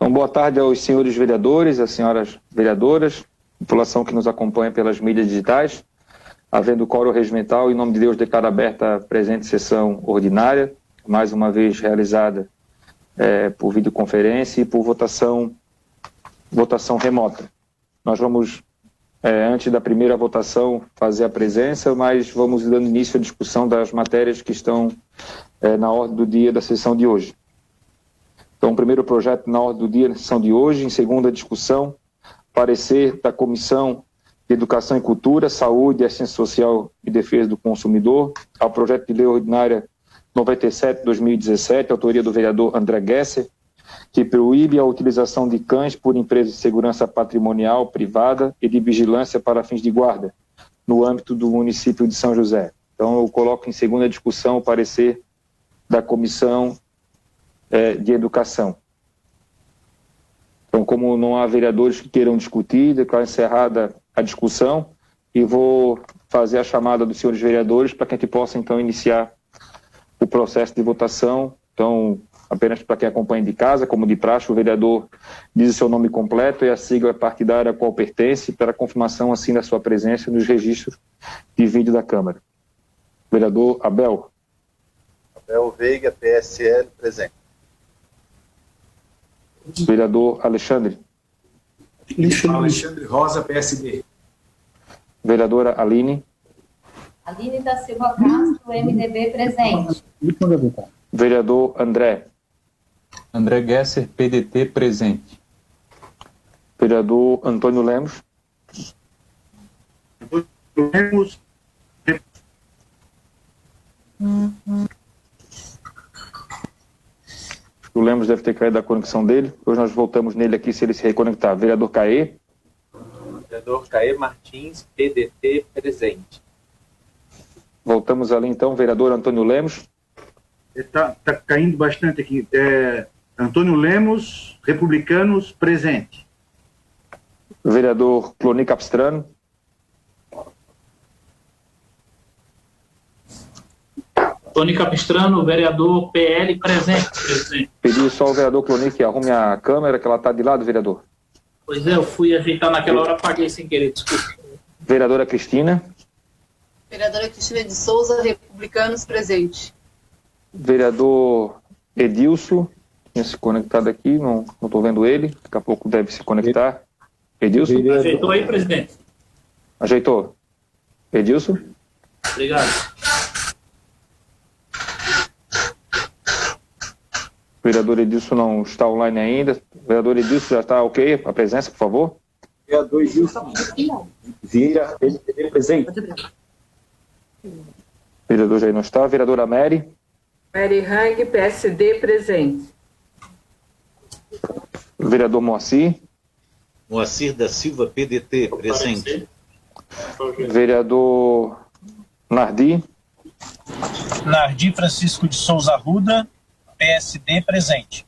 Então, boa tarde aos senhores vereadores, às senhoras vereadoras, população que nos acompanha pelas mídias digitais. Havendo quórum regimental, em nome de Deus, declaro aberta a presente sessão ordinária, mais uma vez realizada por videoconferência e por votação remota. Nós vamos, antes da primeira votação, fazer a presença, mas vamos dando início à discussão das matérias que estão na ordem do dia da sessão de hoje. Então, o primeiro projeto na ordem do dia da sessão de hoje, em segunda discussão, parecer da Comissão de Educação e Cultura, Saúde, Assistência Social e Defesa do Consumidor, ao projeto de lei ordinária 97/2017, autoria do vereador André Gesser, que proíbe a utilização de cães por empresas de segurança patrimonial privada e de vigilância para fins de guarda, no âmbito do município de São José. Então, eu coloco em segunda discussão o parecer da Comissão de Educação. Então, como não há vereadores que queiram discutir, declaro encerrada a discussão e vou fazer a chamada dos senhores vereadores para que a gente possa, então, iniciar o processo de votação. Então, apenas para quem acompanha de casa, como de praxe, o vereador diz o seu nome completo e a sigla partidária a qual pertence, para confirmação, assim, da sua presença nos registros de vídeo da Câmara. Vereador Abel. Abel Veiga, PSL, presente. Vereador Alexandre. Alexandre Rosa, PSD. Vereadora Aline. Aline da Silva Castro, MDB, presente. Vereador André. André Gesser, PDT, presente. Vereador Antônio Lemos. Lemos. O Lemos deve ter caído da conexão dele. Hoje nós voltamos nele aqui se ele se reconectar. Vereador Caê. Vereador Caê Martins, PDT, presente. Voltamos ali então, vereador Antônio Lemos. Está caindo bastante aqui. Antônio Lemos, Republicanos, presente. Vereador Cloni Capistrano. Tony Capistrano, vereador PL, presente, presidente. Pedi só ao vereador Cloni que arrume a câmera, que ela está de lado, vereador. Pois é, eu fui ajeitar naquela hora, apaguei sem querer, desculpa. Vereadora Cristina. Vereadora Cristina de Souza, Republicanos, presente. Vereador Edilson, tinha se conectado aqui, não estou vendo ele, daqui a pouco deve se conectar. Edilson? Ajeitou aí, presidente? Ajeitou. Edilson? Obrigado. O vereador Edilson não está online ainda. O vereador Edilson já está ok? A presença, por favor. Vereador Edilson Vieira, PDT, presente. O vereador já não está. Vereadora Mary. Mary Hang, PSD, presente. Vereador Moacir. Moacir da Silva, PDT, presente. Vereador Nardi. Nardi Francisco de Souza Arruda, PSD, presente.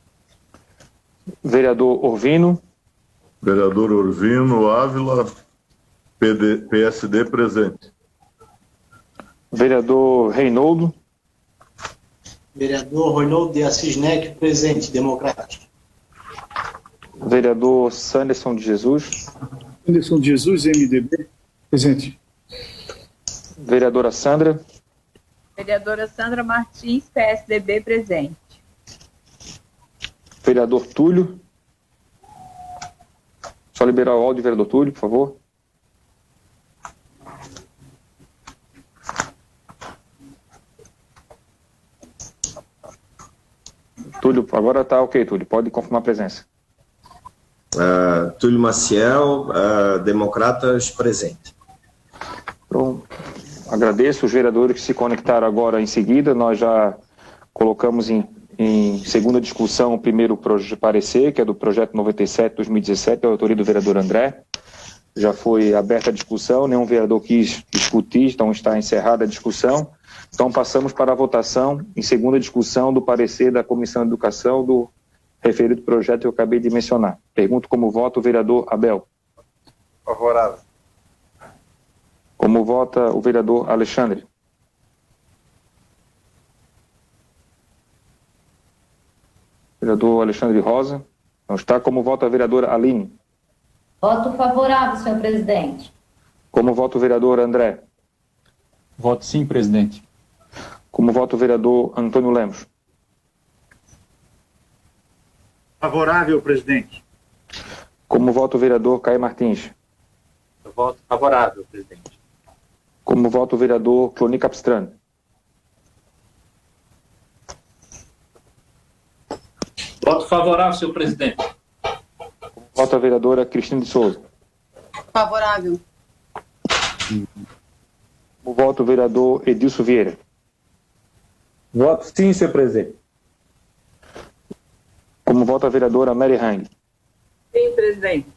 Vereador Orvino. Vereador Orvino Ávila, PSD, presente. Vereador Reinoldo. Vereador Reinoldo de Assis Neck, presente, democrático. Vereador Sanderson de Jesus. Sanderson de Jesus, MDB, presente. Vereadora Sandra. Vereadora Sandra Martins, PSDB, presente. Vereador Túlio. Só liberar o áudio, vereador Túlio, por favor. Túlio, agora está ok, Túlio. Pode confirmar a presença. Túlio Maciel, Democratas, presente. Pronto. Agradeço os vereadores que se conectaram agora em seguida. Nós já colocamos em segunda discussão o primeiro parecer, que é do projeto 97/2017, da autoria do vereador André. Já foi aberta a discussão, nenhum vereador quis discutir, então está encerrada a discussão. Então passamos para a votação em segunda discussão do parecer da Comissão de Educação do referido projeto que eu acabei de mencionar. Pergunto como vota o vereador Abel. Favorável. Como vota o vereador Alexandre? Vereador Alexandre Rosa. Não está. Como vota a vereadora Aline? Voto favorável, senhor presidente. Como vota o vereador André? Voto sim, presidente. Como vota o vereador Antônio Lemos? Favorável, presidente. Como vota o vereador Caio Martins? Eu voto favorável, presidente. Como vota o vereador Cloni Capistrano? Voto favorável, senhor presidente. Como vota a vereadora Cristina de Souza? Favorável. Como vota o vereador Edilson Vieira? Voto sim, senhor presidente. Como vota a vereadora Mary Hang? Sim, presidente.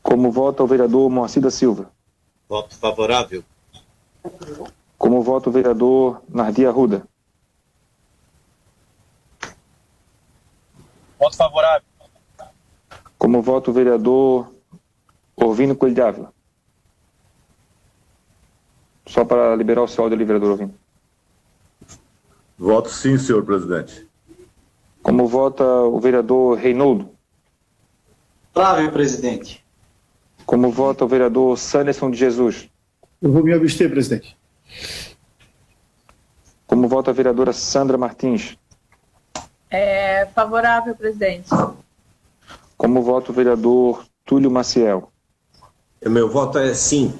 Como vota o vereador Moacir da Silva? Voto favorável. Como vota o vereador Nardi Arruda? Voto favorável. Como vota o vereador Orvino Coelho de Ávila? Só para liberar o seu áudio ali, vereador Orvino. Voto sim, senhor presidente. Como vota o vereador Reinaldo? Favorável, presidente. Como vota o vereador Sanderson de Jesus? Eu vou me abster, presidente. Como vota a vereadora Sandra Martins? Favorável, presidente. Como vota o vereador Túlio Maciel? O meu voto é sim.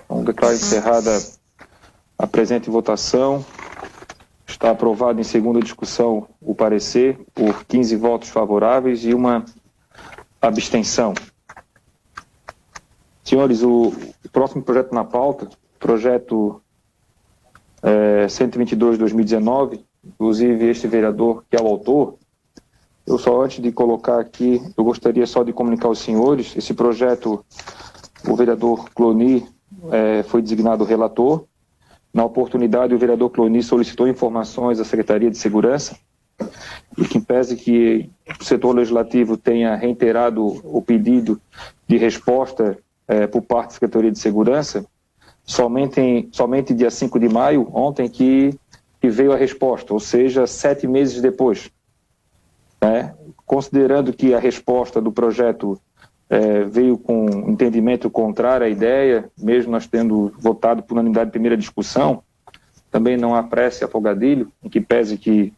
Então, declaro encerrada a presente votação. Está aprovado em segunda discussão o parecer por 15 votos favoráveis e uma abstenção. Senhores, o próximo projeto na pauta, projeto 122/2019, inclusive este vereador que é o autor, eu só antes de colocar aqui, eu gostaria só de comunicar aos senhores, esse projeto, o vereador Cloni foi designado relator. Na oportunidade, o vereador Cloni solicitou informações à Secretaria de Segurança e que pese que o setor legislativo tenha reiterado o pedido de resposta por parte da Secretaria de Segurança, somente dia 5 de maio, ontem, que veio a resposta, ou seja, 7 meses depois. Considerando que a resposta do projeto veio com entendimento contrário à ideia, mesmo nós tendo votado por unanimidade em primeira discussão, também não há pressa e afogadilho, em que pese que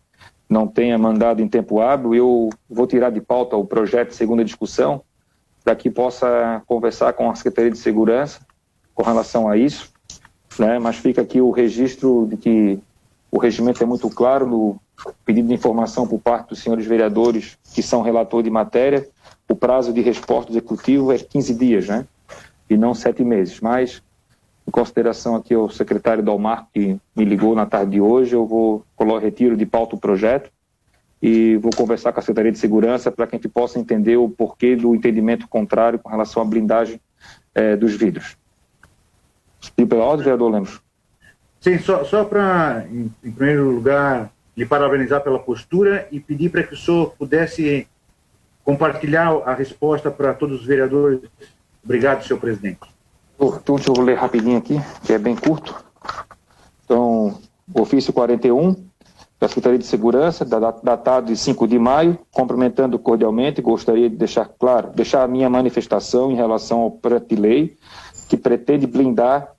não tenha mandado em tempo hábil, eu vou tirar de pauta o projeto de segunda discussão, para que possa conversar com a Secretaria de Segurança com relação a isso, mas fica aqui o registro de que o regimento é muito claro no pedido de informação por parte dos senhores vereadores que são relator de matéria. O prazo de resposta do executivo é 15 dias, e não 7 meses. Mas, em consideração aqui ao secretário Dalmar, que me ligou na tarde de hoje, eu vou retiro de pauta o projeto e vou conversar com a Secretaria de Segurança para que a gente possa entender o porquê do entendimento contrário com relação à blindagem dos vidros. E pela ordem, vereador Lemos? Sim, só para, em primeiro lugar, lhe parabenizar pela postura e pedir para que o senhor pudesse compartilhar a resposta para todos os vereadores. Obrigado, senhor presidente. Então, deixa eu ler rapidinho aqui, que é bem curto. Então, ofício 41 da Secretaria de Segurança, datado de 5 de maio, cumprimentando cordialmente, gostaria de deixar a minha manifestação em relação ao projeto de lei que pretende blindar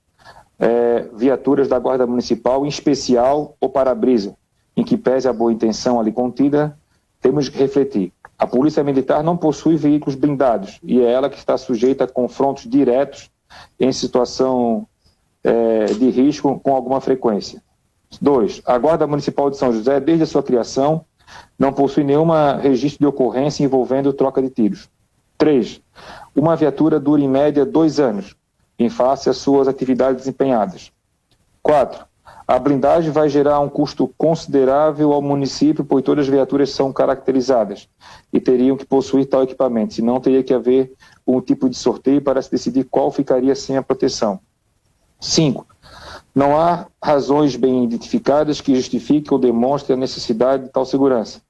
viaturas da Guarda Municipal, em especial o para-brisa, em que pese a boa intenção ali contida, temos que refletir. A Polícia Militar não possui veículos blindados e é ela que está sujeita a confrontos diretos em situação de risco com alguma frequência. 2. A Guarda Municipal de São José, desde a sua criação, não possui nenhum registro de ocorrência envolvendo troca de tiros. 3. Uma viatura dura em média 2 anos, em face às suas atividades desempenhadas. 4. A blindagem vai gerar um custo considerável ao município, pois todas as viaturas são caracterizadas e teriam que possuir tal equipamento, senão teria que haver um tipo de sorteio para se decidir qual ficaria sem a proteção. 5. Não há razões bem identificadas que justifiquem ou demonstrem a necessidade de tal segurança.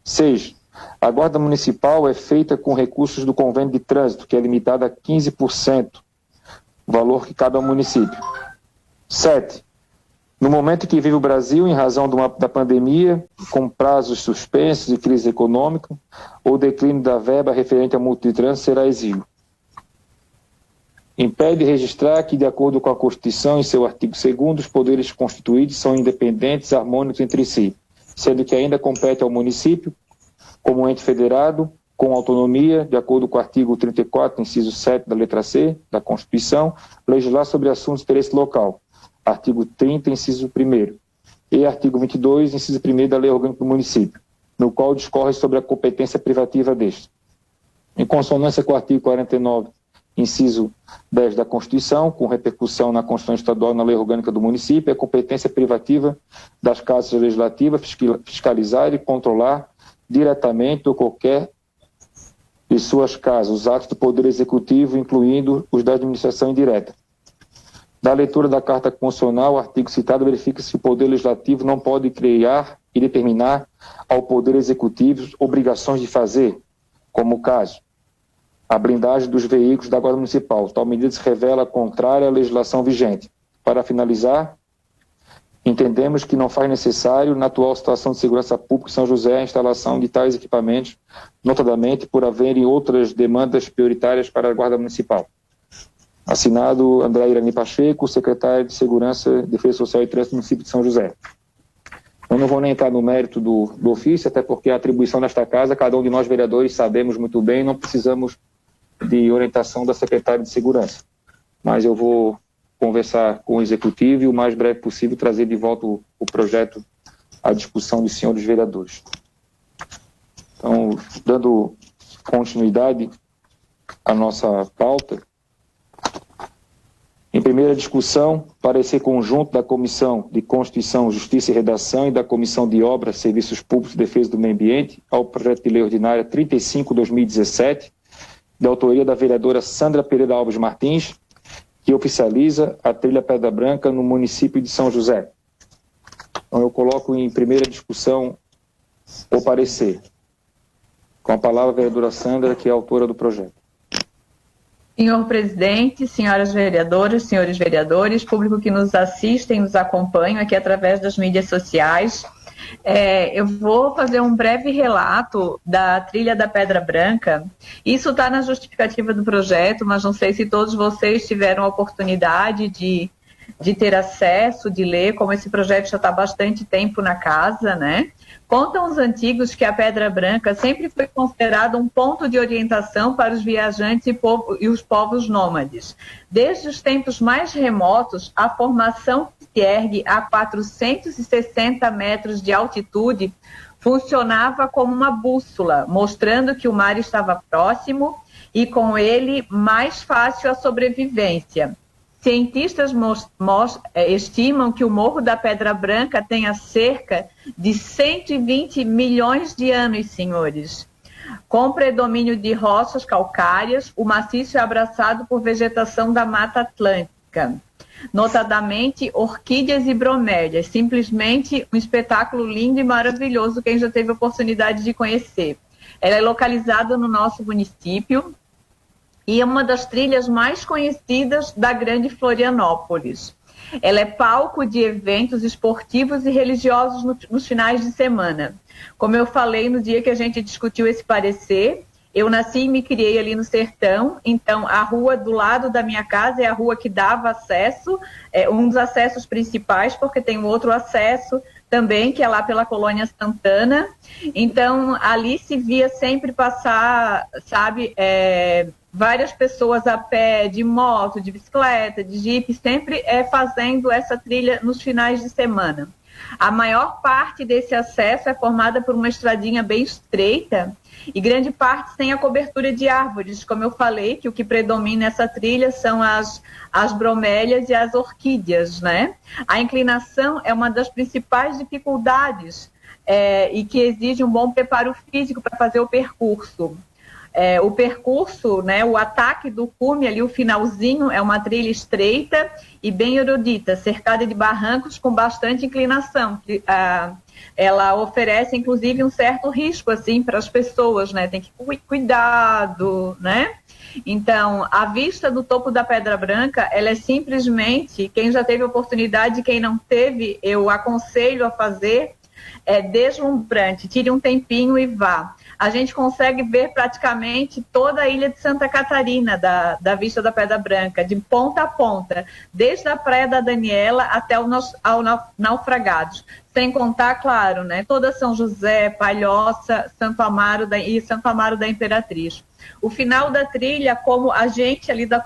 6. A Guarda Municipal é feita com recursos do Convênio de Trânsito, que é limitado a 15%, o valor que cabe ao município. 7. No momento que vive o Brasil, em razão da pandemia, com prazos suspensos e crise econômica, o declínio da verba referente à multa de trânsito será exíguo. Impede registrar que, de acordo com a Constituição, em seu artigo 2º, os poderes constituídos são independentes e harmônicos entre si, sendo que ainda compete ao município, como ente federado, com autonomia, de acordo com o artigo 34, inciso 7 da letra C da Constituição, legislar sobre assuntos de interesse local. Artigo 30, inciso 1º, e artigo 22, inciso 1º da Lei Orgânica do Município, no qual discorre sobre a competência privativa deste. Em consonância com o artigo 49, inciso 10 da Constituição, com repercussão na Constituição Estadual e na Lei Orgânica do Município, a competência privativa das casas legislativas fiscalizar e controlar diretamente ou qualquer de suas casas os atos do Poder Executivo, incluindo os da administração indireta. Da leitura da Carta Constitucional, o artigo citado verifica-se que o Poder Legislativo não pode criar e determinar ao Poder Executivo obrigações de fazer, como o caso, a blindagem dos veículos da Guarda Municipal. Tal medida se revela contrária à legislação vigente. Para finalizar, entendemos que não faz necessário, na atual situação de segurança pública em São José, a instalação de tais equipamentos, notadamente por haverem outras demandas prioritárias para a Guarda Municipal. Assinado André Irani Pacheco, secretário de Segurança, Defesa Social e Trânsito do município de São José. Eu não vou nem entrar no mérito do ofício, até porque a atribuição desta casa, cada um de nós vereadores sabemos muito bem, não precisamos de orientação da secretária de Segurança. Mas eu vou conversar com o Executivo e o mais breve possível trazer de volta o projeto à discussão dos senhores vereadores. Então, dando continuidade à nossa pauta, em primeira discussão, parecer conjunto da Comissão de Constituição, Justiça e Redação e da Comissão de Obras, Serviços Públicos e Defesa do Meio Ambiente ao projeto de lei ordinária 35/2017, da autoria da vereadora Sandra Pereira Alves Martins, que oficializa a trilha Pedra Branca no município de São José. Então, eu coloco em primeira discussão o parecer. Com a palavra a vereadora Sandra, que é a autora do projeto. Senhor presidente, senhoras vereadoras, senhores vereadores, público que nos assistem, nos acompanha aqui através das mídias sociais, eu vou fazer um breve relato da trilha da Pedra Branca. Isso está na justificativa do projeto, mas não sei se todos vocês tiveram a oportunidade de ter acesso, de ler, como esse projeto já está há bastante tempo na casa, né? Contam os antigos que a Pedra Branca sempre foi considerada um ponto de orientação para os viajantes e os povos nômades. Desde os tempos mais remotos, a formação que se ergue a 460 metros de altitude funcionava como uma bússola, mostrando que o mar estava próximo e com ele mais fácil a sobrevivência. Cientistas estimam que o Morro da Pedra Branca tenha cerca de 120 milhões de anos, senhores. Com predomínio de rochas calcárias, o maciço é abraçado por vegetação da Mata Atlântica, notadamente orquídeas e bromélias. Simplesmente um espetáculo lindo e maravilhoso, quem já teve a oportunidade de conhecer. Ela é localizada no nosso município, e é uma das trilhas mais conhecidas da grande Florianópolis. Ela é palco de eventos esportivos e religiosos nos finais de semana. Como eu falei no dia que a gente discutiu esse parecer, eu nasci e me criei ali no sertão, então a rua do lado da minha casa é a rua que dava acesso, um dos acessos principais, porque tem um outro acesso também, que é lá pela Colônia Santana. Então, ali se via sempre passar, sabe, várias pessoas a pé, de moto, de bicicleta, de jipe, sempre fazendo essa trilha nos finais de semana. A maior parte desse acesso é formada por uma estradinha bem estreita e grande parte sem a cobertura de árvores. Como eu falei, que o que predomina nessa trilha são as bromélias e as orquídeas, né? A inclinação é uma das principais dificuldades e que exige um bom preparo físico para fazer o percurso. O percurso, né, o ataque do cume ali, o finalzinho, é uma trilha estreita e bem erudita, cercada de barrancos com bastante inclinação. Ela oferece, inclusive, um certo risco assim, para as pessoas, né? Tem que cuidado, né? Então, a vista do topo da Pedra Branca, ela é simplesmente, quem já teve oportunidade, quem não teve, eu aconselho a fazer, é deslumbrante. Tire um tempinho e vá. A gente consegue ver praticamente toda a ilha de Santa Catarina, da vista da Pedra Branca, de ponta a ponta, desde a Praia da Daniela até ao Naufragados. Sem contar, claro, né, toda São José, Palhoça, Santo Amaro e Santo Amaro da Imperatriz. O final da trilha, como a gente ali da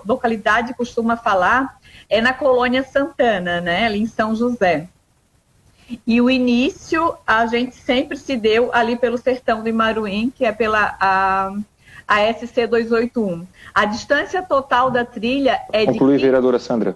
localidade costuma falar, é na Colônia Santana, né, ali em São José. E o início a gente sempre se deu ali pelo Sertão do Imaruim, que é pela a SC 281. A distância total da trilha é de... Conclui, vereadora Sandra.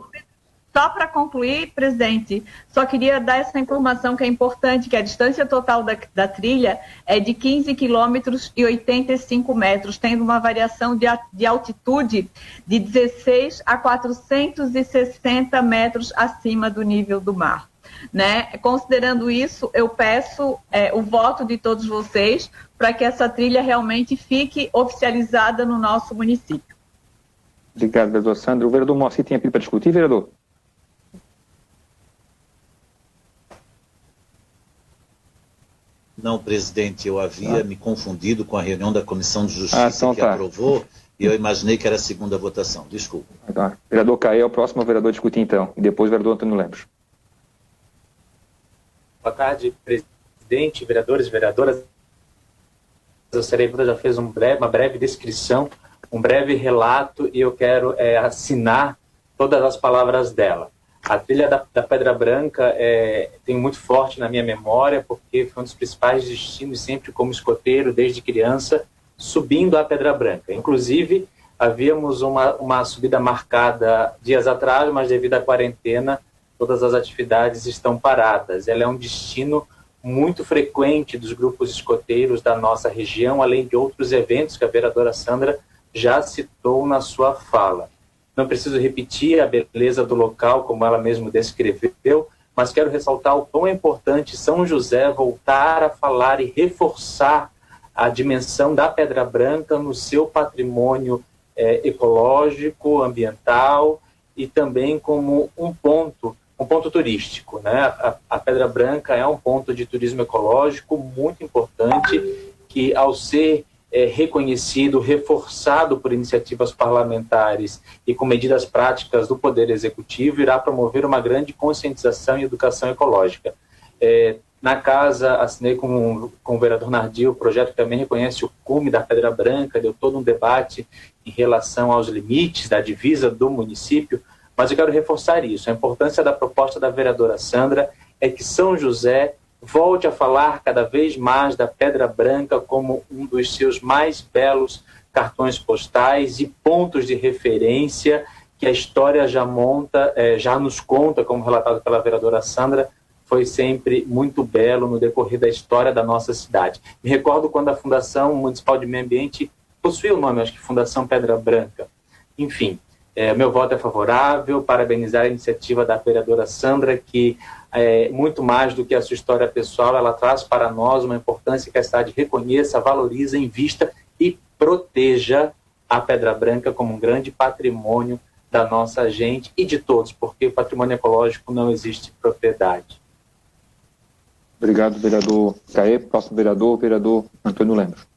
Só para concluir, presidente, só queria dar essa informação que é importante, que a distância total da trilha é de 15 quilômetros e 85 metros, tendo uma variação de altitude de 16 a 460 metros acima do nível do mar. Né? Considerando isso, eu peço o voto de todos vocês para que essa trilha realmente fique oficializada no nosso município. Obrigado, vereador Sandra. O vereador Moacir tinha pedido para discutir, vereador? Não, presidente, eu havia me confundido com a reunião da Comissão de Justiça que aprovou e eu imaginei que era a segunda votação. Desculpa. Tá. Vereador Caê é o próximo vereador a discutir, então. E depois o vereador Antônio Lemos. Boa tarde, presidente, vereadores e vereadoras. A Cerebra já fez uma breve descrição, um breve relato, e eu quero assinar todas as palavras dela. A trilha da Pedra Branca tem muito forte na minha memória, porque foi um dos principais destinos, sempre como escoteiro, desde criança, subindo a Pedra Branca. Inclusive, havíamos uma subida marcada dias atrás, mas devido à quarentena, todas as atividades estão paradas. Ela é um destino muito frequente dos grupos escoteiros da nossa região, além de outros eventos que a vereadora Sandra já citou na sua fala. Não preciso repetir a beleza do local, como ela mesma descreveu, mas quero ressaltar o quão é importante São José voltar a falar e reforçar a dimensão da Pedra Branca no seu patrimônio ecológico, ambiental e também como um ponto turístico, né? A Pedra Branca é um ponto de turismo ecológico muito importante que, ao ser reconhecido, reforçado por iniciativas parlamentares e com medidas práticas do Poder Executivo, irá promover uma grande conscientização e educação ecológica. Na casa, assinei com o vereador Nardi o projeto que também reconhece o cume da Pedra Branca, deu todo um debate em relação aos limites da divisa do município, mas eu quero reforçar isso. A importância da proposta da vereadora Sandra é que São José volte a falar cada vez mais da Pedra Branca como um dos seus mais belos cartões postais e pontos de referência que a história já nos conta, como relatado pela vereadora Sandra, foi sempre muito belo no decorrer da história da nossa cidade. Me recordo quando a Fundação Municipal de Meio Ambiente possuía o nome, acho que Fundação Pedra Branca. Enfim, meu voto é favorável, parabenizar a iniciativa da vereadora Sandra, que muito mais do que a sua história pessoal, ela traz para nós uma importância que a cidade reconheça, valorize, invista e proteja a Pedra Branca como um grande patrimônio da nossa gente e de todos, porque o patrimônio ecológico não existe propriedade. Obrigado, vereador Caê. Próximo vereador, o vereador Antônio Lemos.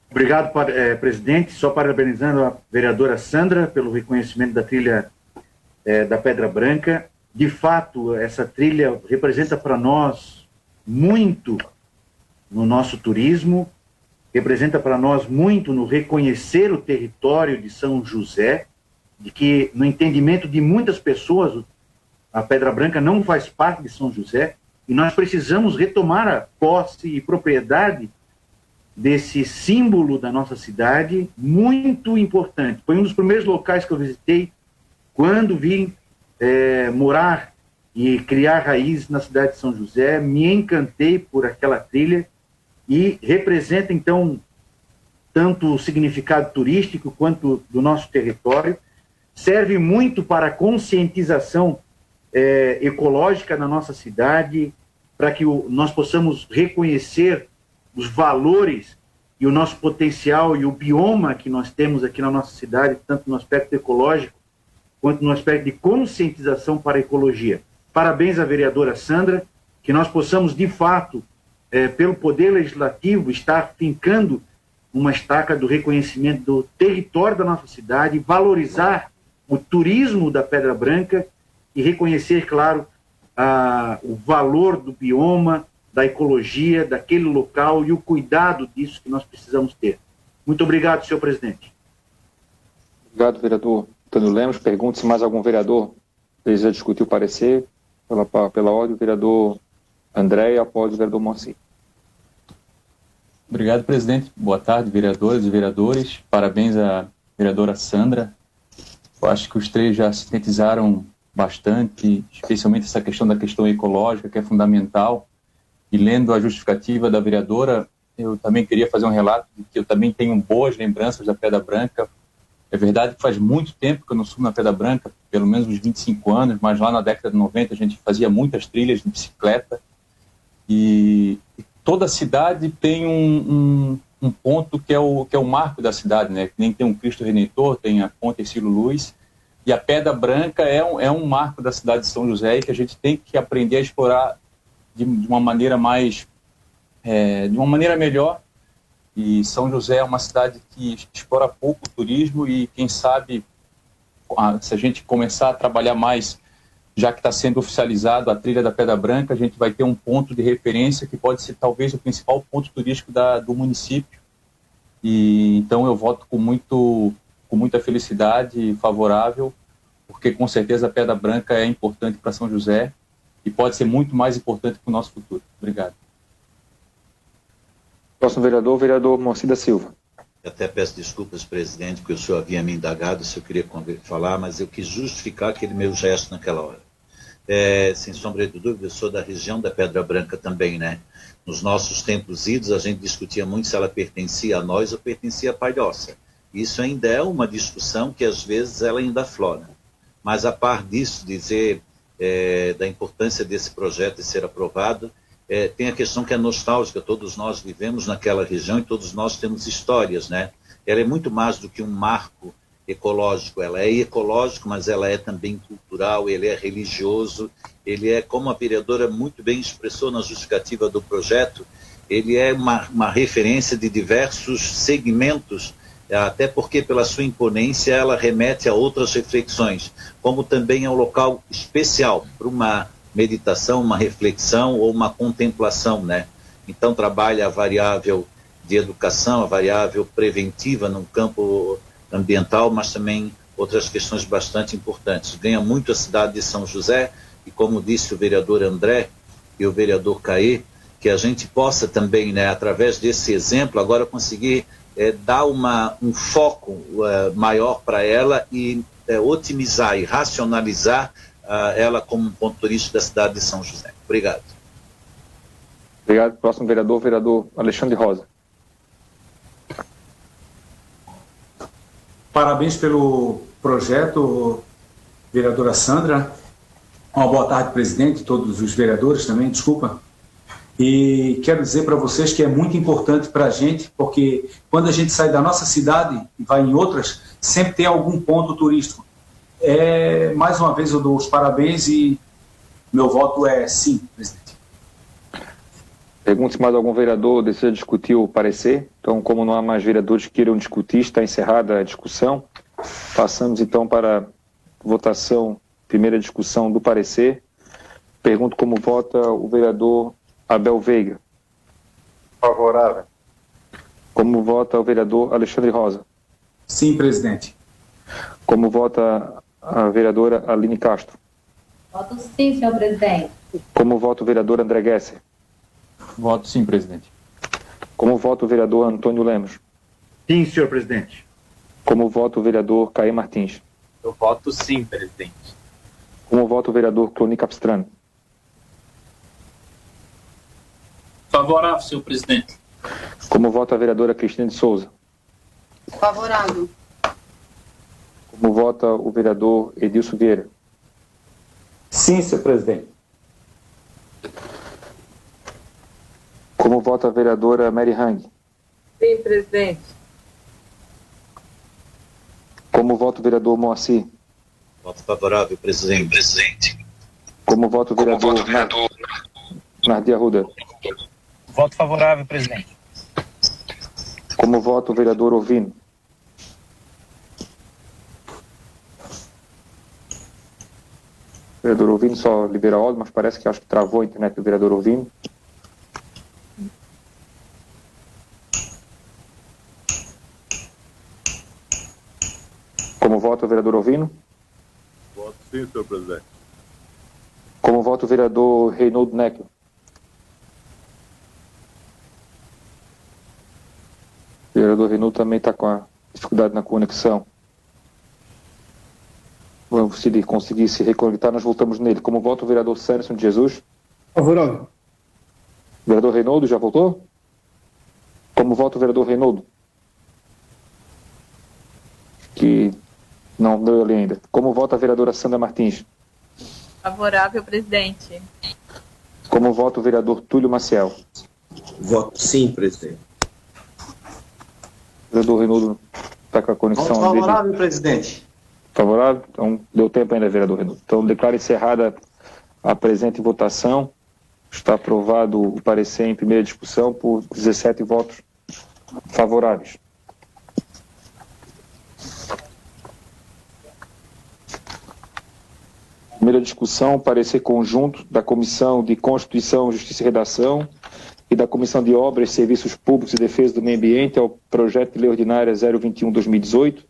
Obrigado, presidente. Só parabenizando a vereadora Sandra pelo reconhecimento da trilha da Pedra Branca. De fato, essa trilha representa para nós muito no nosso turismo, representa para nós muito no reconhecer o território de São José, de que no entendimento de muitas pessoas a Pedra Branca não faz parte de São José e nós precisamos retomar a posse e propriedade desse símbolo da nossa cidade, muito importante. Foi um dos primeiros locais que eu visitei quando vim morar e criar raízes na cidade de São José. Me encantei por aquela trilha e representa, então, tanto o significado turístico quanto do nosso território. Serve muito para a conscientização ecológica na nossa cidade, para que nós possamos reconhecer os valores e o nosso potencial e o bioma que nós temos aqui na nossa cidade, tanto no aspecto ecológico, quanto no aspecto de conscientização para a ecologia. Parabéns à vereadora Sandra, que nós possamos, de fato, pelo Poder Legislativo, estar fincando uma estaca do reconhecimento do território da nossa cidade, valorizar o turismo da Pedra Branca e reconhecer, claro, o valor do bioma, da ecologia, daquele local e o cuidado disso que nós precisamos ter. Muito obrigado, senhor presidente. Obrigado, vereador Antônio Lemos. Pergunto se mais algum vereador deseja discutir o parecer. Pela ordem, o vereador André e após o vereador Moacir. Obrigado, presidente. Boa tarde, vereadoras e vereadores. Parabéns à vereadora Sandra. Eu acho que os três já sintetizaram bastante, especialmente essa questão da questão ecológica, que é fundamental. E lendo a justificativa da vereadora, eu também queria fazer um relato de que eu também tenho boas lembranças da Pedra Branca. É verdade que faz muito tempo que eu não subo na Pedra Branca, pelo menos uns 25 anos, mas lá na década de 90 a gente fazia muitas trilhas de bicicleta. E toda cidade tem um ponto que é o marco da cidade, né? Que nem tem um Cristo Redentor, tem a Ponte Ercílio Luz, e a Pedra Branca é um marco da cidade de São José e que a gente tem que aprender a explorar de uma maneira de uma maneira melhor. E São José é uma cidade que explora pouco o turismo e quem sabe, se a gente começar a trabalhar mais, já que está sendo oficializado a trilha da Pedra Branca, a gente vai ter um ponto de referência que pode ser talvez o principal ponto turístico do município. E então eu voto com muita felicidade, favorável, porque com certeza a Pedra Branca é importante para São José e pode ser muito mais importante para o nosso futuro. Obrigado. Próximo vereador, o vereador Moacir da Silva. Eu até peço desculpas, presidente, porque o senhor havia me indagado se eu queria falar, mas eu quis justificar aquele meu gesto naquela hora. Sem sombra de dúvida, eu sou da região da Pedra Branca também, né? Nos nossos tempos idos, a gente discutia muito se ela pertencia a nós ou pertencia a Palhoça. Isso ainda é uma discussão que, às vezes, ela ainda aflora. Mas, a par disso, dizer da importância desse projeto ser aprovado, tem a questão que é nostálgica, todos nós vivemos naquela região e todos nós temos histórias, né? Ela é muito mais do que um marco ecológico, ela é ecológico, mas ela é também cultural, ele é religioso, ele é, como a vereadora muito bem expressou na justificativa do projeto, ele é uma referência de diversos segmentos, até porque pela sua imponência ela remete a outras reflexões, como também é um local especial para uma meditação, uma reflexão ou uma contemplação, né? Então trabalha a variável de educação, a variável preventiva no campo ambiental, mas também outras questões bastante importantes. Ganha muito a cidade de São José e, como disse o vereador André e o vereador Caê, que a gente possa também, né, através desse exemplo, agora conseguir dar um foco maior para ela e otimizar e racionalizar ela como um ponto turístico da cidade de São José. Obrigado. Obrigado. Próximo vereador, vereador Alexandre Rosa. Parabéns pelo projeto, vereadora Sandra. Uma boa tarde, presidente, todos os vereadores também, desculpa. E quero dizer para vocês que é muito importante para a gente, porque quando a gente sai da nossa cidade e vai em outras, sempre tem algum ponto turístico. Mais uma vez eu dou os parabéns e meu voto é sim, presidente. Pergunto se mais algum vereador deseja discutir o parecer. Então, como não há mais vereadores que queiram discutir, está encerrada a discussão. Passamos então para a votação, primeira discussão do parecer. Pergunto como vota o vereador Abel Veiga. Favorável. Como vota o vereador Alexandre Rosa? Sim, presidente. Como vota a vereadora Aline Castro? Voto sim, senhor presidente. Como vota o vereador André Gesser? Voto sim, presidente. Como vota o vereador Antônio Lemos? Sim, senhor presidente. Como vota o vereador Caê Martins? Eu voto sim, presidente. Como vota o vereador Cloni Capistrano? Favorável, senhor presidente. Como vota a vereadora Cristina de Souza? Favorável. Como vota o vereador Edilson Vieira? Sim, senhor presidente. Como vota a vereadora Mary Hang? Sim, presidente. Como vota o vereador Moacir? Voto favorável, presidente. Como vota o vereador Nardi Arruda? Voto favorável, presidente. Como vota o vereador Ovino? O vereador Ovino só libera áudio, mas parece que acho que travou a internet do vereador Ovino. Como vota o vereador Ovino? Voto sim, senhor presidente. Como vota o vereador Reinaldo Neckel? O vereador Reinaldo também está com a dificuldade na conexão. Vamos, se ele conseguir se reconectar, nós voltamos nele. Como vota o vereador Sanderson de Jesus? Favorável. O vereador Reinaldo já voltou? Como vota o vereador Reinaldo? Que não deu ali ainda. Como vota a vereadora Sandra Martins? Favorável, presidente. Como vota o vereador Túlio Maciel? Voto sim, presidente. O vereador Reinaldo está com a conexão Voto favorável, presidente. Favorável? Então, deu tempo ainda, vereador Reinaldo. Então, declaro encerrada a presente votação. Está aprovado o parecer em primeira discussão por 17 votos favoráveis. Primeira discussão, parecer conjunto da Comissão de Constituição, Justiça e Redação e da Comissão de Obras, Serviços Públicos e Defesa do Meio Ambiente ao projeto de lei ordinária 021/2018,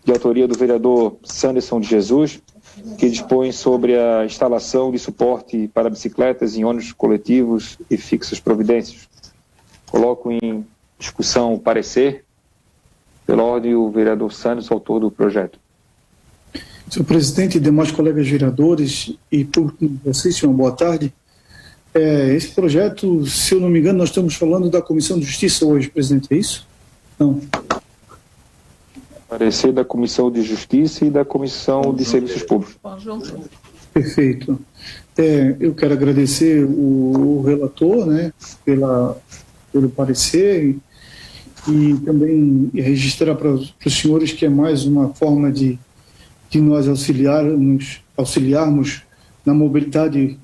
de autoria do vereador Sanderson de Jesus, que dispõe sobre a instalação de suporte para bicicletas em ônibus coletivos e fixas providências. Coloco em discussão o parecer. Pela ordem, o vereador Sanderson, autor do projeto. Senhor presidente e demais colegas vereadores e público que nos assiste, uma boa tarde. Esse projeto, se eu não me engano, nós estamos falando da Comissão de Justiça hoje, presidente, é isso? Não. Parecer da Comissão de Justiça e da Comissão de Serviços Públicos. Conjunto. Perfeito. Eu quero agradecer o relator, né, pelo parecer e também registrar para os senhores que é mais uma forma de nós auxiliarmos na mobilidade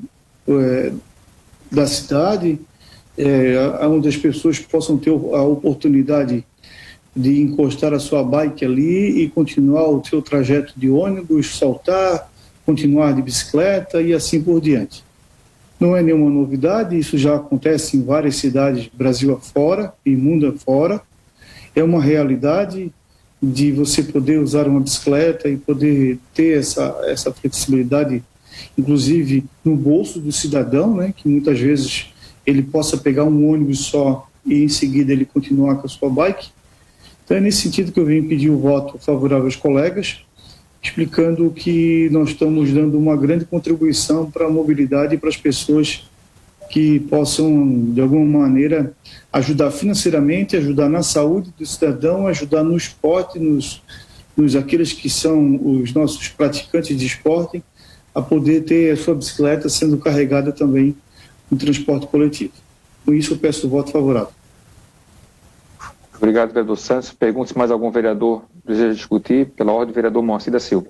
da cidade, onde as pessoas possam ter a oportunidade de encostar a sua bike ali e continuar o seu trajeto de ônibus, saltar, continuar de bicicleta e assim por diante. Não é nenhuma novidade, isso já acontece em várias cidades, Brasil afora e mundo afora. É uma realidade de você poder usar uma bicicleta e poder ter essa flexibilidade, inclusive no bolso do cidadão, né, que muitas vezes ele possa pegar um ônibus só e em seguida ele continuar com a sua bike. Então é nesse sentido que eu venho pedir o voto favorável aos colegas, explicando que nós estamos dando uma grande contribuição para a mobilidade e para as pessoas que possam, de alguma maneira, ajudar financeiramente, ajudar na saúde do cidadão, ajudar no esporte, aqueles que são os nossos praticantes de esporte, a poder ter a sua bicicleta sendo carregada também no transporte coletivo. Com isso, eu peço o voto favorável. Obrigado, vereador Santos. Pergunto se mais algum vereador deseja discutir. Pela ordem, vereador Moacir da Silva.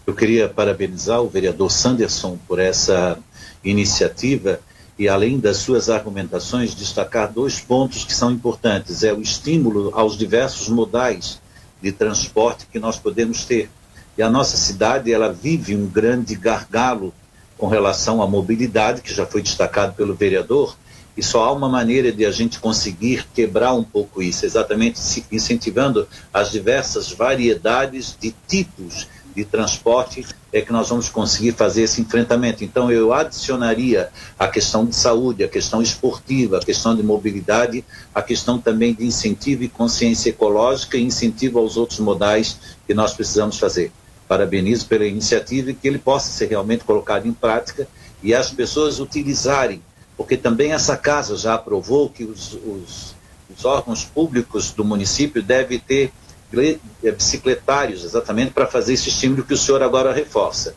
Eu queria parabenizar o vereador Sanderson por essa iniciativa e, além das suas argumentações, destacar 2 pontos que são importantes. É o estímulo aos diversos modais de transporte que nós podemos ter. E a nossa cidade, ela vive um grande gargalo com relação à mobilidade, que já foi destacado pelo vereador, e só há uma maneira de a gente conseguir quebrar um pouco isso, exatamente incentivando as diversas variedades de tipos de transporte, é que nós vamos conseguir fazer esse enfrentamento. Então eu adicionaria a questão de saúde, a questão esportiva, a questão de mobilidade, a questão também de incentivo e consciência ecológica e incentivo aos outros modais que nós precisamos fazer. Parabenizo pela iniciativa e que ele possa ser realmente colocado em prática e as pessoas utilizarem, porque também essa casa já aprovou que os órgãos públicos do município devem ter bicicletários, exatamente para fazer esse estímulo que o senhor agora reforça.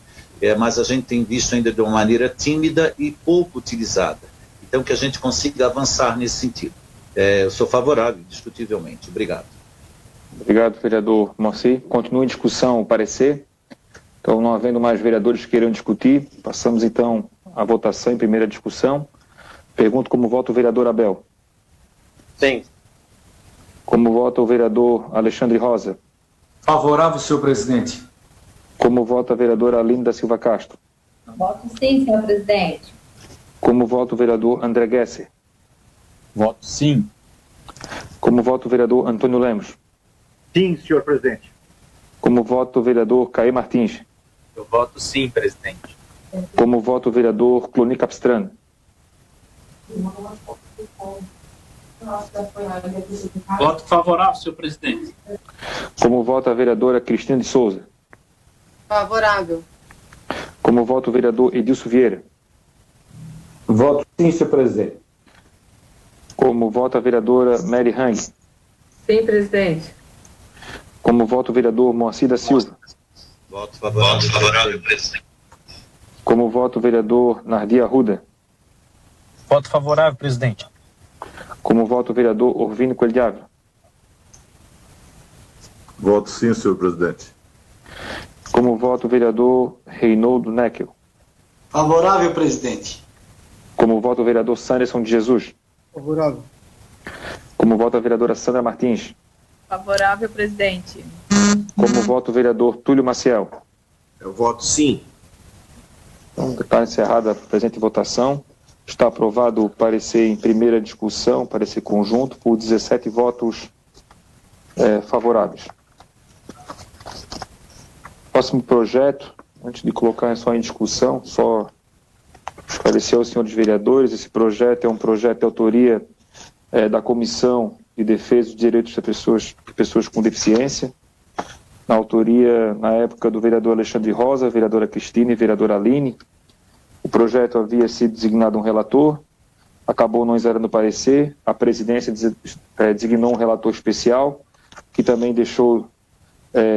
Mas a gente tem visto ainda de uma maneira tímida e pouco utilizada. Então, que a gente consiga avançar nesse sentido. Eu sou favorável, indiscutivelmente. Obrigado. Obrigado, vereador Moacir. Continua em discussão o parecer. Então, não havendo mais vereadores que queiram discutir, passamos então à votação em primeira discussão. Pergunto como vota o vereador Abel. Sim. Como vota o vereador Alexandre Rosa. Favorável, senhor presidente. Como vota a vereadora Aline da Silva Castro. Voto sim, senhor presidente. Como vota o vereador André Gesser. Voto sim. Como vota o vereador Antônio Lemos. Sim, senhor presidente. Como vota o vereador Caê Martins. Eu voto sim, presidente. Como vota o vereador Cloni Capistrano. Voto favorável, senhor presidente. Como vota a vereadora Cristina de Souza. Favorável. Como vota o vereador Edilson Vieira. Voto sim, senhor presidente. Como vota a vereadora Mary Hang. Sim, presidente. Como vota o vereador Moacir da Silva. Voto favorável, presidente. Como vota o vereador Nardi Arruda. Voto favorável, presidente. Como vota o vereador Orvínio Coelho de Ávila. Voto sim, senhor presidente. Como vota o vereador Reinaldo Neckel. Favorável, presidente. Como vota o vereador Sanderson de Jesus. Favorável. Como vota a vereadora Sandra Martins. Favorável, presidente. Como vota o vereador Túlio Maciel. Eu voto sim. Então, está encerrada a presente votação. Está aprovado o parecer em primeira discussão, parecer conjunto, por 17 votos favoráveis. Próximo projeto, antes de colocar só em discussão, só esclarecer aos senhores vereadores, esse projeto é um projeto de autoria da Comissão de Defesa dos Direitos de Pessoas com Deficiência, na autoria, na época, do vereador Alexandre Rosa, vereadora Cristina e vereadora Aline. O projeto havia sido designado um relator, acabou não exerando o parecer, a presidência designou um relator especial, que também deixou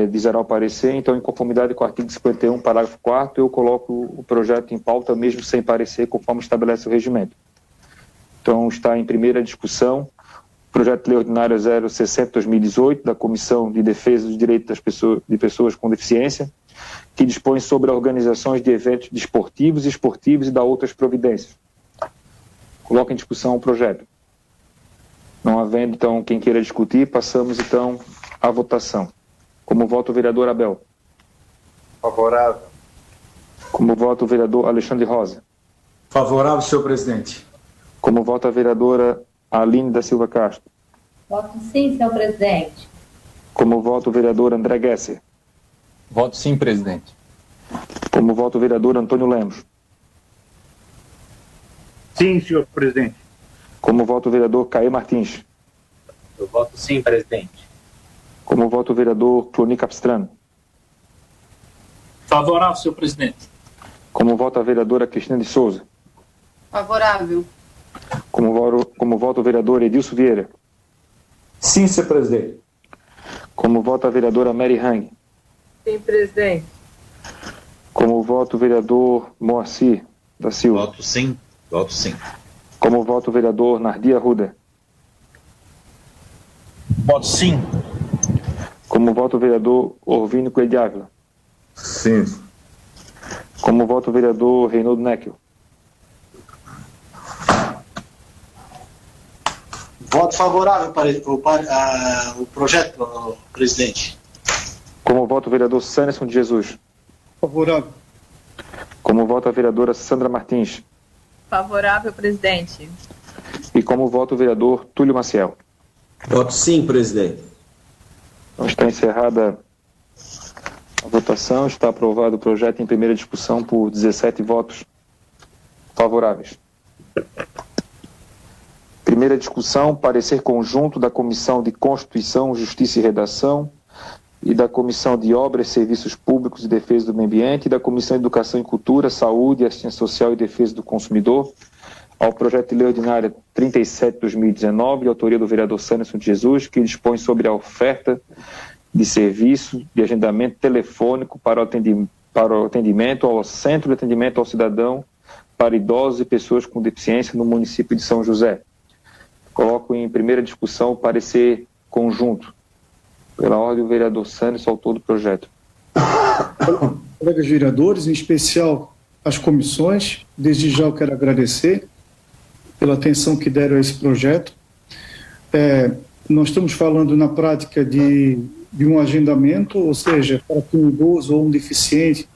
de zerar o parecer. Então, em conformidade com o artigo 51, parágrafo 4º, eu coloco o projeto em pauta mesmo sem parecer, conforme estabelece o regimento. Então, está em primeira discussão o projeto de lei ordinária 060/2018 da Comissão de Defesa dos Direitos de Pessoas com Deficiência, que dispõe sobre organizações de eventos desportivos e esportivos e da outras providências. Coloca em discussão o projeto. Não havendo, então, quem queira discutir, passamos, então, à votação. Como vota o vereador Abel? Favorável. Como vota o vereador Alexandre Rosa? Favorável, senhor presidente. Como vota a vereadora Aline da Silva Castro? Voto sim, senhor presidente. Como vota o vereador André Gesser? Voto sim, presidente. Como vota o vereador Antônio Lemos? Sim, senhor presidente. Como vota o vereador Caê Martins? Eu voto sim, presidente. Como vota o vereador Cloni Capistrano? Favorável, senhor presidente. Como vota a vereadora Cristina de Souza? Favorável. Como vota o vereador Edilson Vieira? Sim, senhor presidente. Como vota a vereadora Mary Hang? Sim, presidente. Como vota o vereador Moacir da Silva? Voto sim. Voto sim. Como vota o vereador Nardi Arruda? Voto sim. Como vota o vereador Orvínio Coelho de Ávila? Sim. Como vota o vereador Reinaldo Neckel? Voto favorável para o projeto, presidente. Como vota o vereador Sanderson de Jesus? Favorável. Como vota a vereadora Sandra Martins? Favorável, presidente. E como vota o vereador Túlio Maciel? Voto sim, presidente. Então está encerrada a votação, está aprovado o projeto em primeira discussão por 17 votos favoráveis. Primeira discussão, parecer conjunto da Comissão de Constituição, Justiça e Redação e da Comissão de Obras, Serviços Públicos e Defesa do Meio Ambiente e da Comissão de Educação e Cultura, Saúde, Assistência Social e Defesa do Consumidor ao projeto de lei ordinária 37/2019, de autoria do vereador Sanderson de Jesus, que dispõe sobre a oferta de serviço de agendamento telefônico para o atendimento ao Centro de Atendimento ao Cidadão para idosos e pessoas com deficiência no município de São José. Coloco em primeira discussão o parecer conjunto. Pela ordem, o vereador Sanderson, autor do projeto. Colegas vereadores, em especial as comissões, desde já eu quero agradecer pela atenção que deram a esse projeto. Nós estamos falando na prática de um agendamento, ou seja, para que um idoso ou um deficiente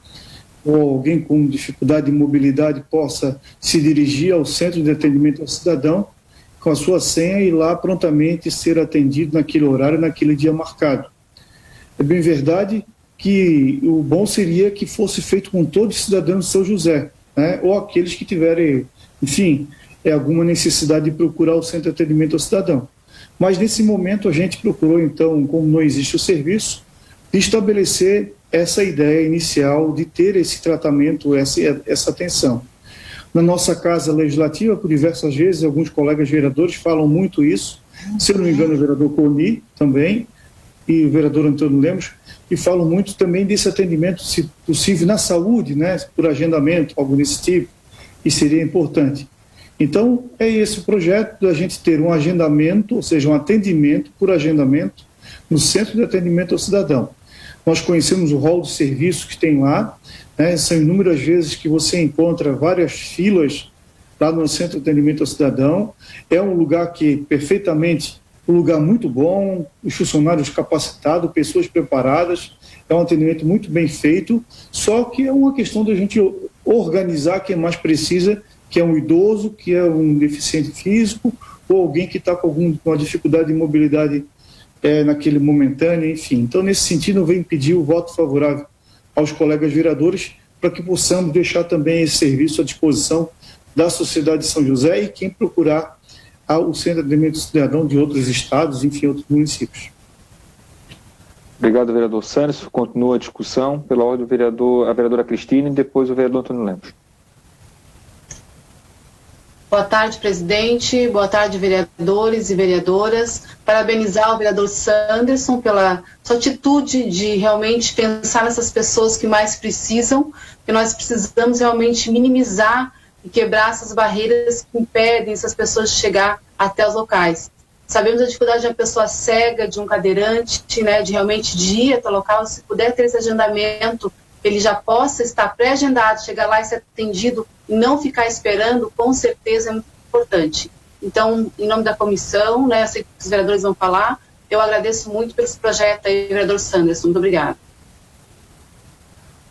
ou alguém com dificuldade de mobilidade possa se dirigir ao Centro de Atendimento ao Cidadão com a sua senha e lá prontamente ser atendido naquele horário, naquele dia marcado. É bem verdade que o bom seria que fosse feito com todos os cidadãos de São José, né? Ou aqueles que tiverem, enfim, alguma necessidade de procurar o Centro de Atendimento ao Cidadão. Mas nesse momento a gente procurou, então, como não existe o serviço, estabelecer essa ideia inicial de ter esse tratamento, essa atenção. Na nossa Casa Legislativa, por diversas vezes, alguns colegas vereadores falam muito isso, se eu não me engano o vereador Coni também, e o vereador Antônio Lemos, e falam muito também desse atendimento, se possível, na saúde, né, por agendamento, algo desse tipo, e seria importante. Então, é esse o projeto da gente ter um agendamento, ou seja, um atendimento por agendamento no Centro de Atendimento ao Cidadão. Nós conhecemos o rol de serviços que tem lá, né? São inúmeras vezes que você encontra várias filas lá no Centro de Atendimento ao Cidadão. É um lugar que, perfeitamente, um lugar muito bom, os funcionários capacitados, pessoas preparadas, é um atendimento muito bem feito, só que é uma questão da gente organizar quem mais precisa, que é um idoso, que é um deficiente físico, ou alguém que está com uma dificuldade de mobilidade naquele momentâneo, enfim. Então, nesse sentido, eu venho pedir o voto favorável aos colegas vereadores para que possamos deixar também esse serviço à disposição da sociedade de São José e quem procurar o Centro de Atendimento ao Cidadão de outros estados, enfim, outros municípios. Obrigado, vereador Sanderson. Continua a discussão. Pela ordem, a vereadora Cristine e depois o vereador Antônio Lemos. Boa tarde, presidente. Boa tarde, vereadores e vereadoras. Parabenizar o vereador Sanderson pela sua atitude de realmente pensar nessas pessoas que mais precisam, que nós precisamos realmente minimizar e quebrar essas barreiras que impedem essas pessoas de chegar até os locais. Sabemos a dificuldade de uma pessoa cega, de um cadeirante, né, de realmente ir até o local. Se puder ter esse agendamento, ele já possa estar pré-agendado, chegar lá e ser atendido e não ficar esperando, com certeza é muito importante. Então, em nome da comissão, né, eu sei que os vereadores vão falar, eu agradeço muito por esse projeto aí, vereador Sanderson. Muito obrigado.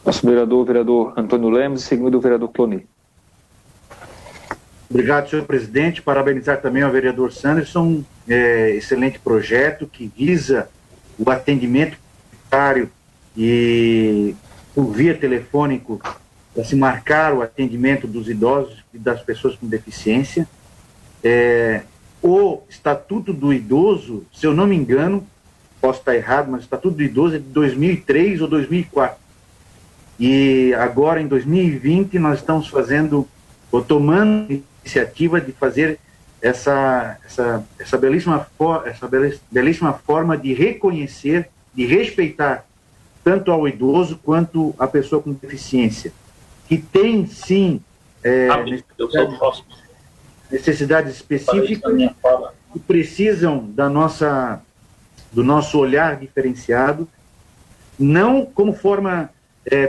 Nosso vereador, o vereador Antônio Lemos, e segundo o vereador Cloni. Obrigado, senhor presidente. Parabenizar também ao vereador Sanderson, excelente projeto que visa o atendimento comunitário e por via telefônico para se marcar o atendimento dos idosos e das pessoas com deficiência. O Estatuto do Idoso, se eu não me engano, posso estar errado, mas o Estatuto do Idoso é de 2003 ou 2004. E agora, em 2020, nós estamos tomando a iniciativa de fazer essa belíssima forma de reconhecer, de respeitar tanto ao idoso quanto à pessoa com deficiência, que tem, sim, necessidades específicas que precisam do nosso olhar diferenciado, não como forma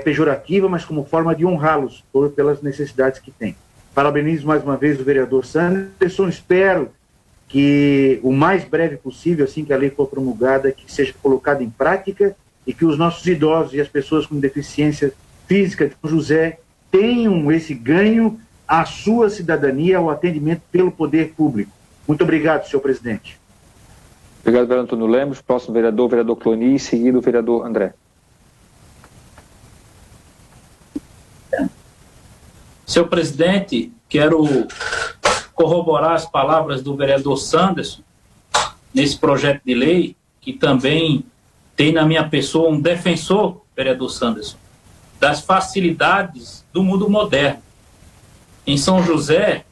pejorativa, mas como forma de honrá-los pelas necessidades que têm. Parabenizo mais uma vez o vereador Sanderson, espero que o mais breve possível, assim que a lei for promulgada, que seja colocada em prática e que os nossos idosos e as pessoas com deficiência física de São José tenham esse ganho à sua cidadania, ao atendimento pelo poder público. Muito obrigado, senhor presidente. Obrigado, vereador Antônio Lemos. Próximo vereador, vereador Cloni, e seguido o vereador André. Senhor presidente, quero corroborar as palavras do vereador Sanderson nesse projeto de lei, que também tem na minha pessoa um defensor, vereador Sanderson, das facilidades do mundo moderno. Em São José,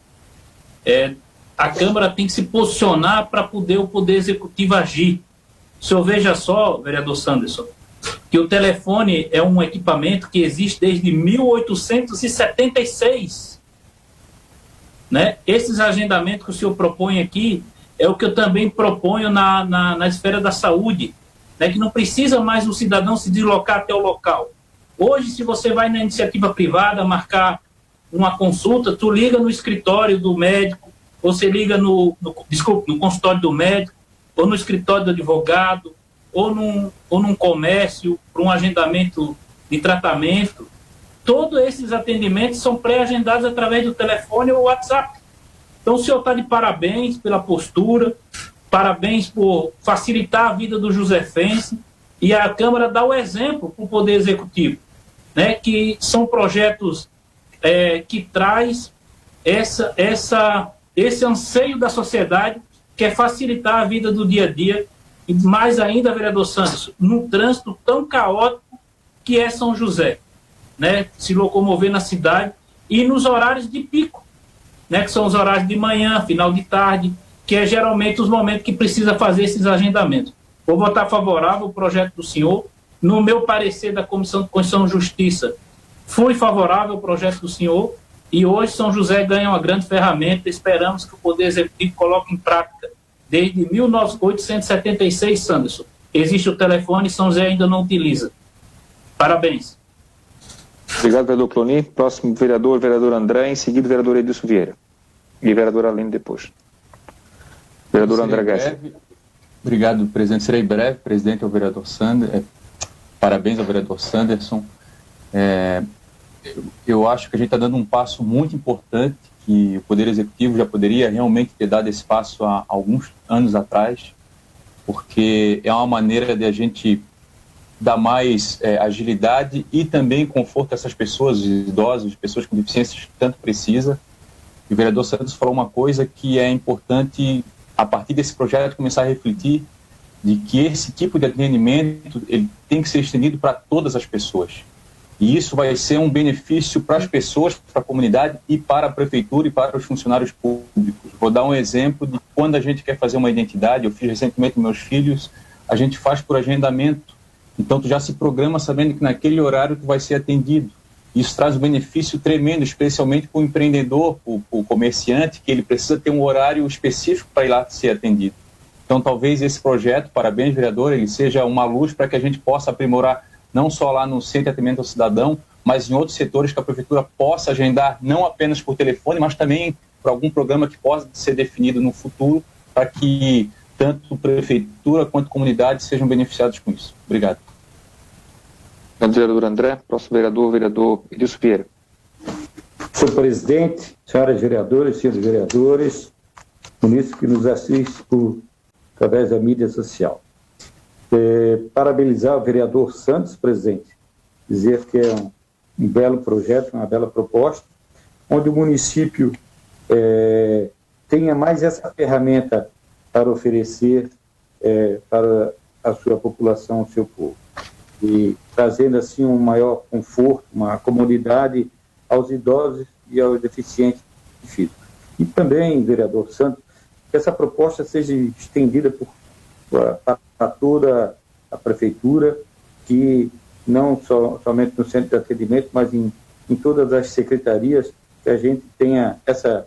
a Câmara tem que se posicionar para poder o Poder Executivo agir. O senhor veja só, vereador Sanderson, que o telefone é um equipamento que existe desde 1876. né? Esses agendamentos que o senhor propõe aqui é o que eu também proponho na esfera da saúde, né? Que não precisa mais o cidadão se deslocar até o local. Hoje, se você vai na iniciativa privada marcar uma consulta, tu liga no escritório do médico, ou você liga no consultório do médico, ou no escritório do advogado, ou num comércio, para um agendamento de tratamento. Todos esses atendimentos são pré-agendados através do telefone ou WhatsApp. Então, o senhor está de parabéns pela postura, parabéns por facilitar a vida do josefense, e a Câmara dá o exemplo para o Poder Executivo, né, que são projetos que traz esse anseio da sociedade, que é facilitar a vida do dia a dia, e mais ainda, vereador Santos, num trânsito tão caótico que é São José, né, se locomover na cidade e nos horários de pico, né, que são os horários de manhã, final de tarde, que é geralmente os momentos que precisa fazer esses agendamentos. Vou votar favorável ao projeto do senhor. No meu parecer da Comissão de Constituição e Justiça, fui favorável ao projeto do senhor, e hoje São José ganha uma grande ferramenta. Esperamos que o Poder Executivo coloque em prática. Desde 1876, Sanderson, existe o telefone e São José ainda não utiliza. Parabéns. Obrigado, vereador Cloni. Próximo vereador André, em seguida, vereador Edilson Vieira. E vereador Aline depois. Vereador André Guessa. Obrigado, presidente. Serei breve. Presidente, ao vereador Sanderson. Parabéns ao vereador Sanderson. Eu acho que a gente está dando um passo muito importante, que o Poder Executivo já poderia realmente ter dado esse passo há alguns anos atrás, porque é uma maneira de a gente dar mais agilidade e também conforto a essas pessoas, idosos, pessoas com deficiências que tanto precisa. E o vereador Santos falou uma coisa que é importante, a partir desse projeto, começar a refletir de que esse tipo de atendimento ele tem que ser estendido para todas as pessoas. E isso vai ser um benefício para as pessoas, para a comunidade e para a prefeitura e para os funcionários públicos. Vou dar um exemplo de quando a gente quer fazer uma identidade. Eu fiz recentemente com meus filhos, a gente faz por agendamento. Então, tu já se programa sabendo que naquele horário tu vai ser atendido. Isso traz um benefício tremendo, especialmente para o empreendedor, para o comerciante, que ele precisa ter um horário específico para ir lá ser atendido. Então, talvez esse projeto, parabéns, vereador, ele seja uma luz para que a gente possa aprimorar, não só lá no Centro de Atendimento ao Cidadão, mas em outros setores que a prefeitura possa agendar, não apenas por telefone, mas também por algum programa que possa ser definido no futuro, para que tanto prefeitura quanto comunidade sejam beneficiados com isso. Obrigado. Obrigado, vereador André. Próximo vereador Edilson Vieira. Senhor presidente, senhoras vereadoras, senhores vereadores, munícipes que nos assistem através da mídia social. Parabenizar o vereador Santos, presidente, dizer que é um belo projeto, uma bela proposta, onde o município tenha mais essa ferramenta para oferecer para a sua população, o seu povo. E trazendo assim um maior conforto, uma comodidade aos idosos e aos deficientes físicos. E também, vereador Santos, que essa proposta seja estendida para toda a prefeitura, que não somente no centro de atendimento, mas em todas as secretarias, que a gente tenha essa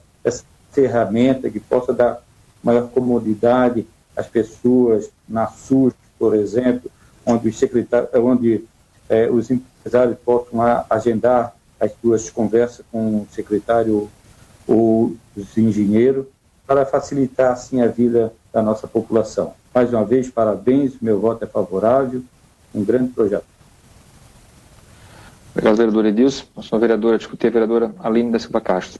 ferramenta que possa dar maior comodidade às pessoas na SUS, por exemplo, onde os empresários possam agendar as suas conversas com o secretário ou os engenheiros, para facilitar assim a vida da nossa população. Mais uma vez, parabéns, meu voto é favorável, um grande projeto. Obrigado, vereador Edilson. Próxima vereadora a discutir, a vereadora Aline da Silva Castro.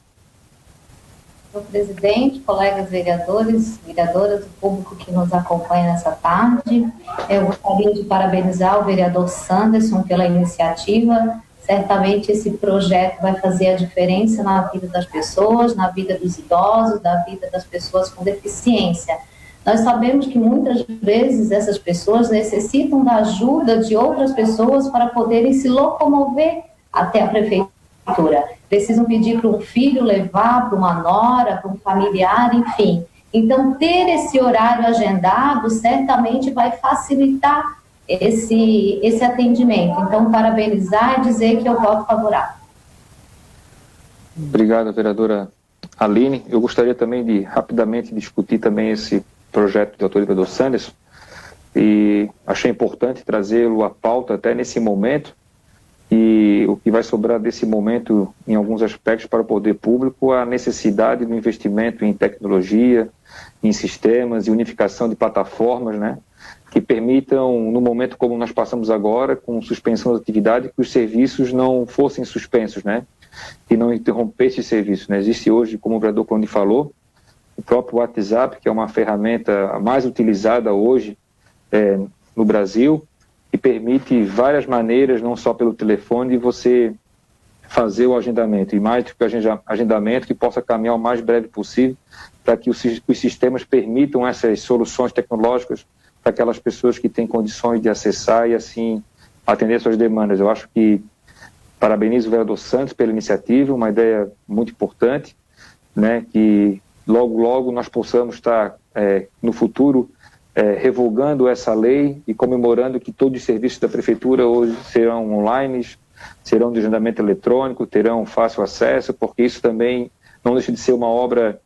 Senhor presidente, colegas vereadores, vereadoras, o público que nos acompanha nessa tarde, eu gostaria de parabenizar o vereador Sanderson pela iniciativa. Certamente esse projeto vai fazer a diferença na vida das pessoas, na vida dos idosos, na vida das pessoas com deficiência. Nós sabemos que muitas vezes essas pessoas necessitam da ajuda de outras pessoas para poderem se locomover até a prefeitura. Precisam pedir para um filho levar, para uma nora, para um familiar, enfim. Então, ter esse horário agendado certamente vai facilitar esse atendimento. Então, parabenizar e dizer que eu voto favorável. Obrigado, vereadora Aline, eu gostaria também de rapidamente discutir também esse projeto de autoria do vereador Sanderson, e achei importante trazê-lo à pauta até nesse momento, e o que vai sobrar desse momento em alguns aspectos para o poder público, a necessidade do investimento em tecnologia, em sistemas e unificação de plataformas, né, que permitam, no momento como nós passamos agora, com suspensão da atividade, que os serviços não fossem suspensos, né, e não interrompesse esse serviço, né. Existe hoje, como o vereador Clone falou, o próprio WhatsApp, que é uma ferramenta mais utilizada hoje no Brasil, e permite várias maneiras, não só pelo telefone, de você fazer o agendamento, e mais do que o agendamento, que possa caminhar o mais breve possível, para que os sistemas permitam essas soluções tecnológicas para aquelas pessoas que têm condições de acessar e, assim, atender suas demandas. Eu acho que parabenizo o vereador Santos pela iniciativa, uma ideia muito importante, né, que logo nós possamos estar, no futuro, revogando essa lei e comemorando que todos os serviços da Prefeitura hoje serão online, serão de agendamento eletrônico, terão fácil acesso, porque isso também não deixa de ser uma obra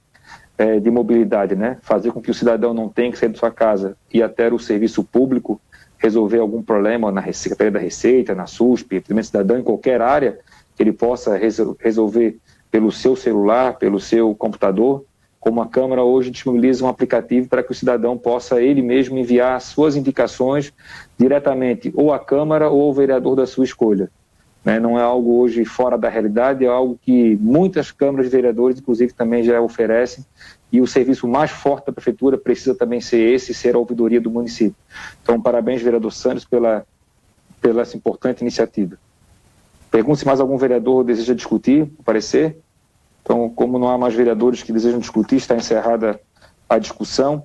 de mobilidade, né? Fazer com que o cidadão não tenha que sair de sua casa e até o serviço público resolver algum problema na Secretaria da Receita, na SUSP, primeiro cidadão em qualquer área, que ele possa resolver pelo seu celular, pelo seu computador, como a Câmara hoje disponibiliza um aplicativo para que o cidadão possa ele mesmo enviar suas indicações diretamente ou à Câmara ou ao vereador da sua escolha. Né? Não é algo hoje fora da realidade, é algo que muitas câmaras de vereadores, inclusive, também já oferecem, e o serviço mais forte da Prefeitura precisa também ser esse, ser a ouvidoria do município. Então, parabéns, vereador Santos, pela essa importante iniciativa. Pergunto se mais algum vereador deseja discutir, parecer. Então, como não há mais vereadores que desejam discutir, está encerrada a discussão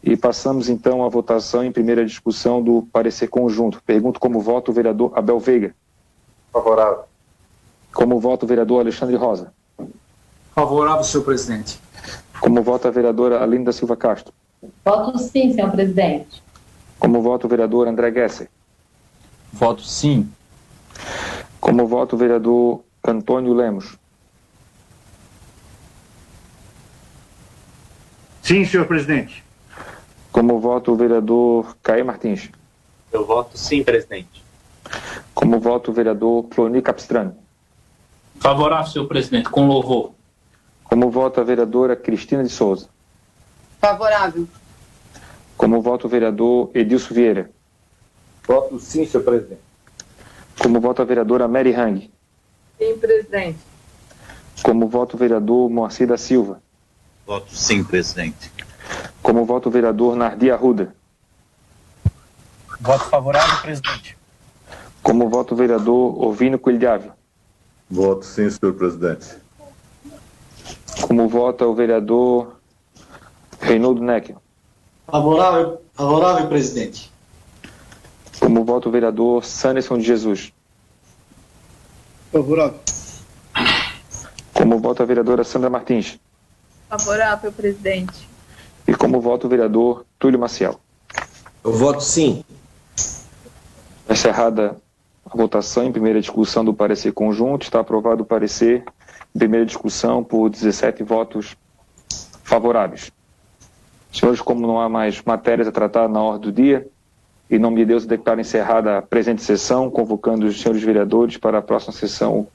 e passamos então à votação em primeira discussão do parecer conjunto. Pergunto como vota o vereador Abel Veiga. Favorável. Como vota o vereador Alexandre Rosa. Favorável, senhor presidente. Como vota a vereadora Aline da Silva Castro. Voto sim, senhor presidente. Como vota o vereador André Gesser. Voto sim. Como vota o vereador Antônio Lemos. Sim, senhor presidente. Como vota o vereador Caê Martins. Eu voto sim, presidente. Como vota o vereador Cloni Capistrano. Favorável, senhor presidente, com louvor. Como vota a vereadora Cristina de Souza. Favorável. Como vota o vereador Edilson Vieira. Voto sim, senhor presidente. Como vota a vereadora Mary Hang. Sim, presidente. Como vota o vereador Moacir da Silva. Voto sim, presidente. Como vota o vereador Nardi Arruda. Voto favorável, presidente. Como vota o vereador Ovino Coelho de Ávila. Voto sim, senhor presidente. Como vota o vereador Reinaldo Neckel. Favorável, presidente. Como vota o vereador Sanderson de Jesus. Favorável. Como vota a vereadora Sandra Martins. Favorável, presidente. E como vota o vereador Túlio Maciel. Eu voto sim. Encerrada a votação em primeira discussão do parecer conjunto, está aprovado o parecer em primeira discussão por 17 votos favoráveis. Senhores, como não há mais matérias a tratar na ordem do dia, em nome de Deus, eu declaro encerrada a presente sessão, convocando os senhores vereadores para a próxima sessão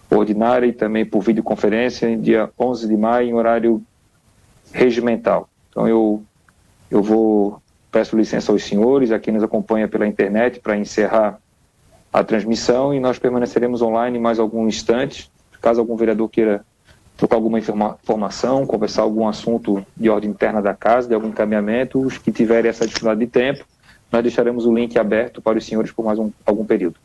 ordinária e também por videoconferência, em dia 11 de maio, em horário regimental. Então, eu peço licença aos senhores, a quem nos acompanha pela internet, para encerrar a transmissão, e nós permaneceremos online mais alguns instantes. Caso algum vereador queira trocar alguma informação, conversar algum assunto de ordem interna da casa, de algum encaminhamento, os que tiverem essa disponibilidade de tempo, nós deixaremos o link aberto para os senhores por mais algum período.